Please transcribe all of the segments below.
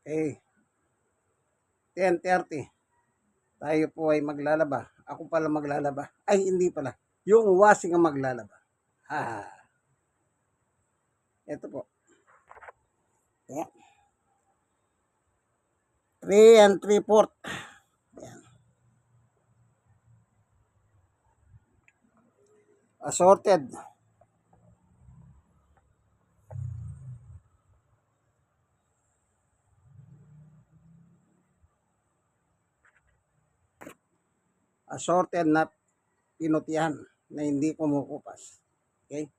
Okay, 10:30. Tayo po ay maglalaba. Ako pala maglalaba. Ay, hindi pala. Yung washing ang maglalaba. Ha. Ito po. Ayan. 3 and 3/4. Ayan. Assorted. Assorted na pinutihan na hindi kumukupas. Okay?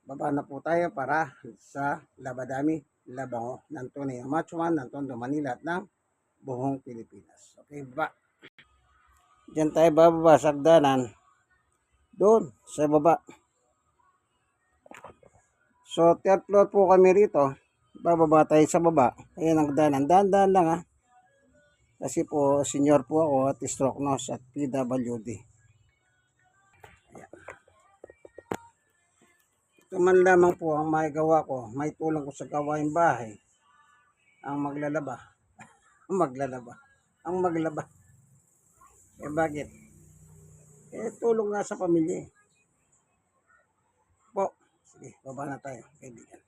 Baba na po tayo para sa Labadami, Labango ng tunay na matchman ng Tondo, Manila at ng buong Pilipinas. Okay, baba. Diyan tayo bababa sa hagdanan. Doon, sa baba. So, third floor po kami rito. Bababa tayo sa baba. Ayan ang hagdanan. Dahan-dahan lang ha. Kasi po, senior po ako at stroke nurse at PWD. Ayan. Ito man lamang po ang magawa ko. May tulong ko sa gawaing bahay. Ang maglalaba. Ang maglalaba. Ang maglaba. Eh bakit? Eh tulong nga sa pamilya. Po. Sige, baba na tayo. Kaibigan.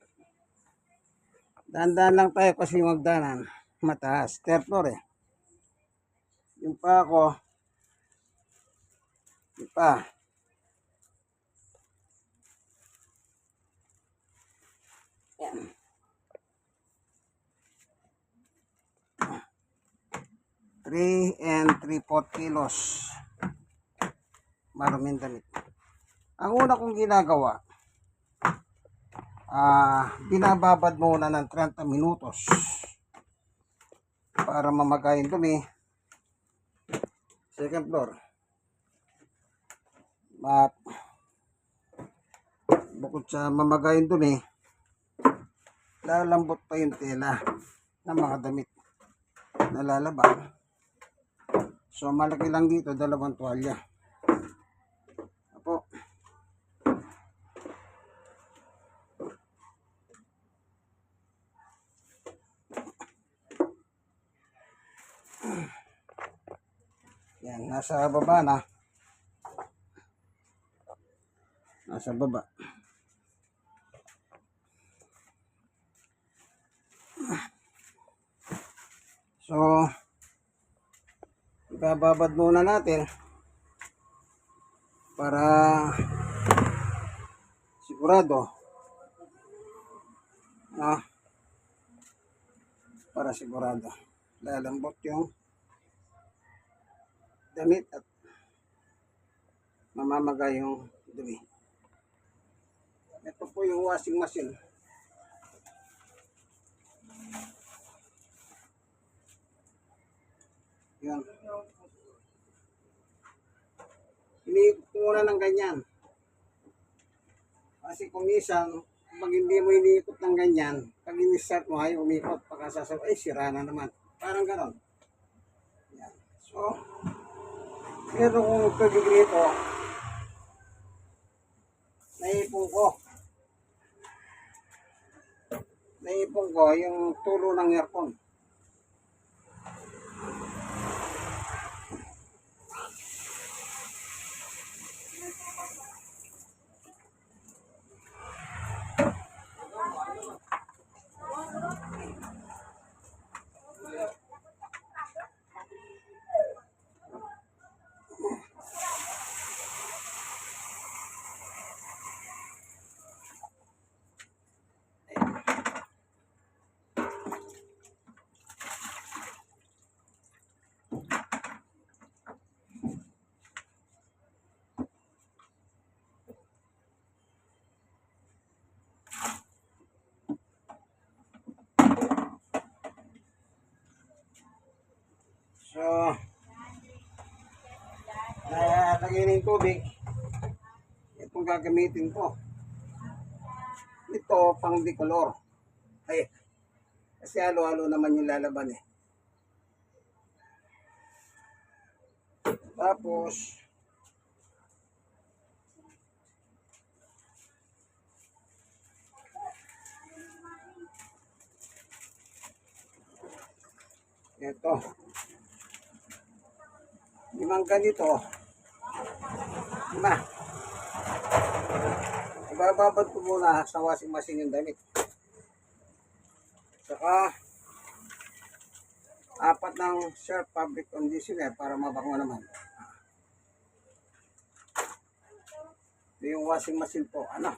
Dahan-dahan lang tayo kasi magdanan. Mataas. Third floor eh. Yung pa ako. Yung pa. Yan. 3 and 3/4 kilos. Maruming damit. Ang una kong ginagawa, binababad muna ng 30 minutos para mamagayin dumi. Second floor. Bukod sa mamagayin dumi, lalambot pa yung tela ng mga damit na lalaba. So malaki lang dito, 2 tuwalya. Apo. Yan, nasa baba na. Nasa baba. So, ibababad muna natin para sigurado. Para sigurado. Lalambot yung damit at mamamaga yung dumi. Ito po yung washing machine. Yan. Iniikot ko muna ng ganyan. Kasi kung minsan, pag hindi mo iniikot ng ganyan, pag in-start mo ay umikot, pagkasasabay, ay sira na naman. Parang ganon. Yan. So, pero kung pagiging ito, naipon ko yung tulo ng aircon. So, nalagay na yung tubig. Itong gagamitin ko. Ito, pang decolor. Ay, kasi halo-halo naman yung lalaban eh. Tapos, Ito. Limang ganito. Lima. Ibababad ko muna sa washing machine yung damit. Saka, 4 ng Sharp fabric conditioner para mabango naman. Ito yung washing machine po. Ano?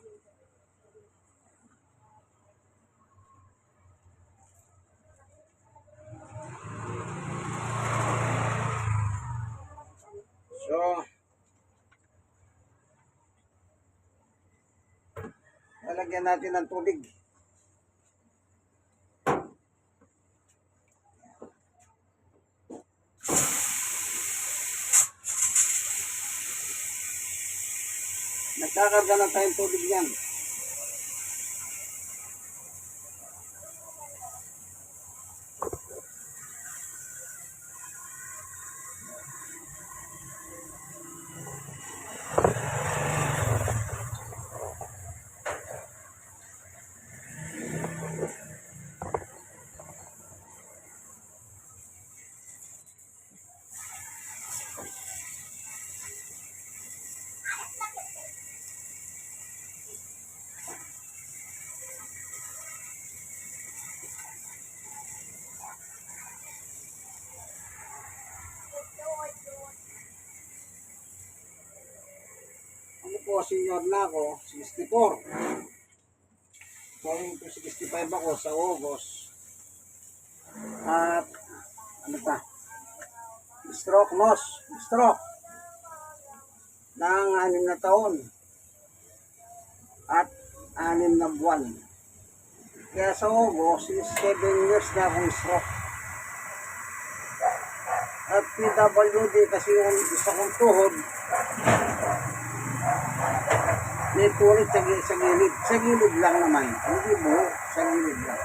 So, lalagyan natin ng tubig. Nagkakarga na tayong tubig yan. Ano po, senior na ako, 64. Going to 65 ako sa August. At, ano pa? Stroke ng 6 na taon at 6 na buwan. Kaya sa August is 7 years na akong stroke. At PWD kasi yung isa kong tuhod may pulit sa gilid. Sa gilid lang naman. Hindi buo, sa gilid lang.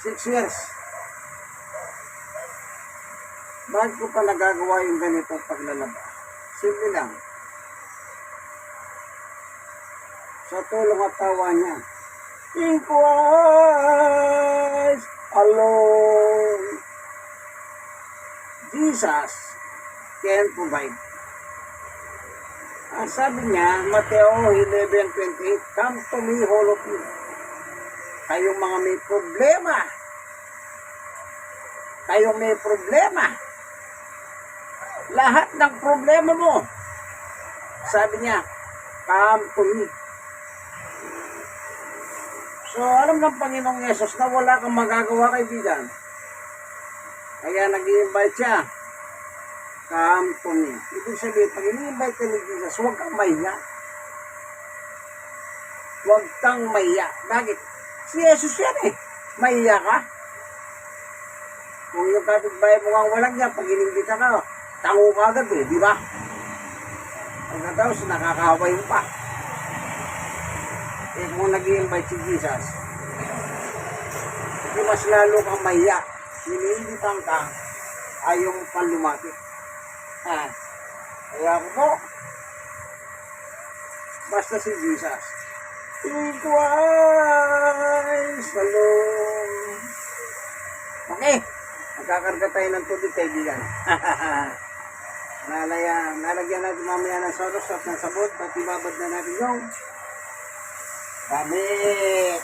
6 years. Bakit ko pa nagagawa yung ganito paglalaba? Simple lang. Sa tulong at tawa niya. Inquires alone. Jesus can provide. Ang sabi niya, Mateo 11:28, come to me, all of you. Kayong mga may problema. Kayong may problema. Lahat ng problema mo. Sabi niya, come to me. So, alam ng Panginoong Yesus na wala kang magagawa, kaibigan. Kaya nag-i-invite siya. Come to me. Ibig sabihin, pag ini-invite ka ni Jesus, huwag kang mahiya. Huwag kang mahiya. Bakit? Si Jesus yan eh. Mahiya ka. Kung yung kapitbahay mo nga walang niya, pag inimbita ka, tango ka agad eh, di ba? Pagkatapos, nakakaway mo pa. Eh kung nag-i-invite si Jesus, hindi mas lalo kang mahiya. Siniinvitan ka, ayaw mo pang lumapit. Kaya ako po, basta si Jesus. Inquires alone. Okay, magkakarga tayo ng tubig, kaibigan. Nalagyan natin mamaya ng soros at ng sabon, at ibabad na natin yung damit.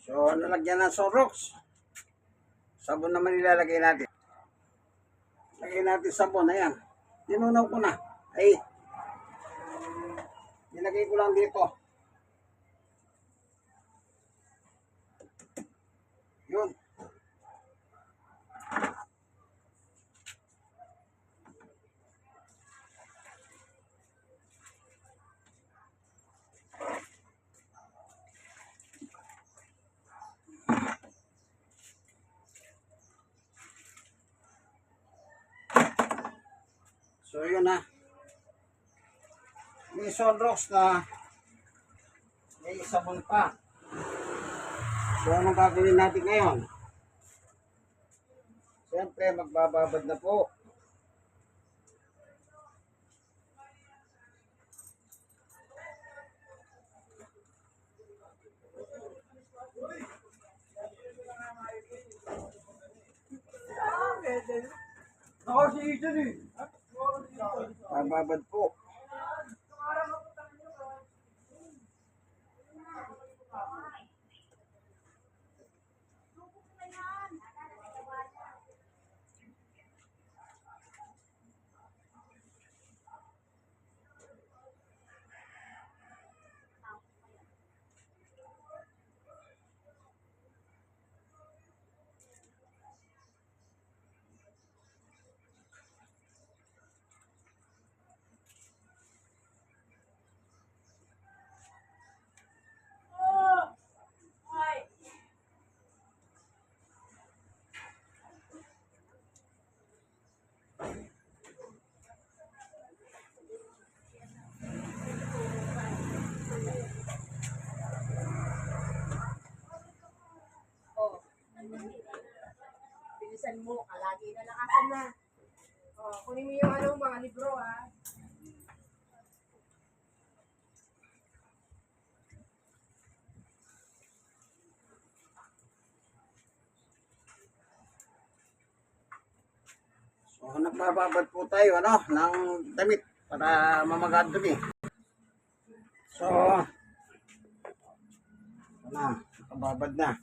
So, nalagyan ng Sorox. Sabon naman ilalagay natin. Lagay natin sabon, ayan. Tinunaw ko na. Ay, nilagay ko lang dito. Yun. So, yun na. May Sunrox na may sabon pa. So, anong gagawin natin ngayon? Siyempre, magbababad na po. Bababad po. Oh, bilisan mo, kalagi na lakasan na. Oh, kunin mo yung mga libro ha. So, nagbababad po tayo, ng damit para mamagad dumi. So, nakababad na.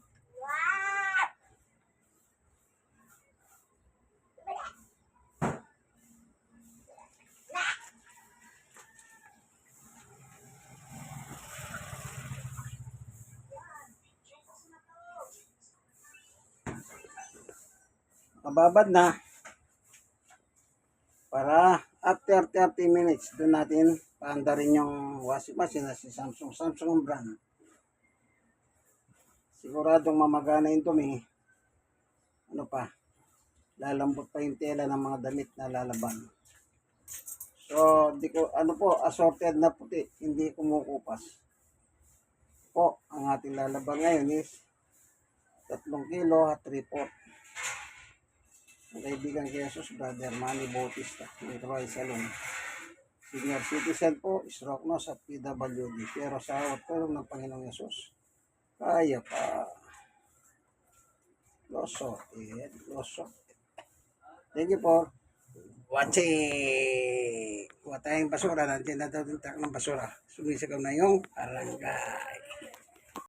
Nakababad na. Para after 30 minutes, doon natin paandarin yung washing machine na si Samsung. Samsung ang brand. Siguradong mamagana yung dumi. Ano pa? Lalambot pa yung tela ng mga damit na lalaban. So, assorted na puti. Hindi kumukupas. Po, ang ating lalaban ngayon is 3 kilo at 3/4. Ang kaibigan kay Jesus, Brother Manny Bautista, ng Troy Salon. Senior citizen po, stroke nose at PWD. Pero sa tulong ng Panginoong Jesus, kaya pa. Loso. Thank you for watching. Kuha tayong basura. Nandiyan na daw yung truck ng basura. Sumisigaw na yung barangay.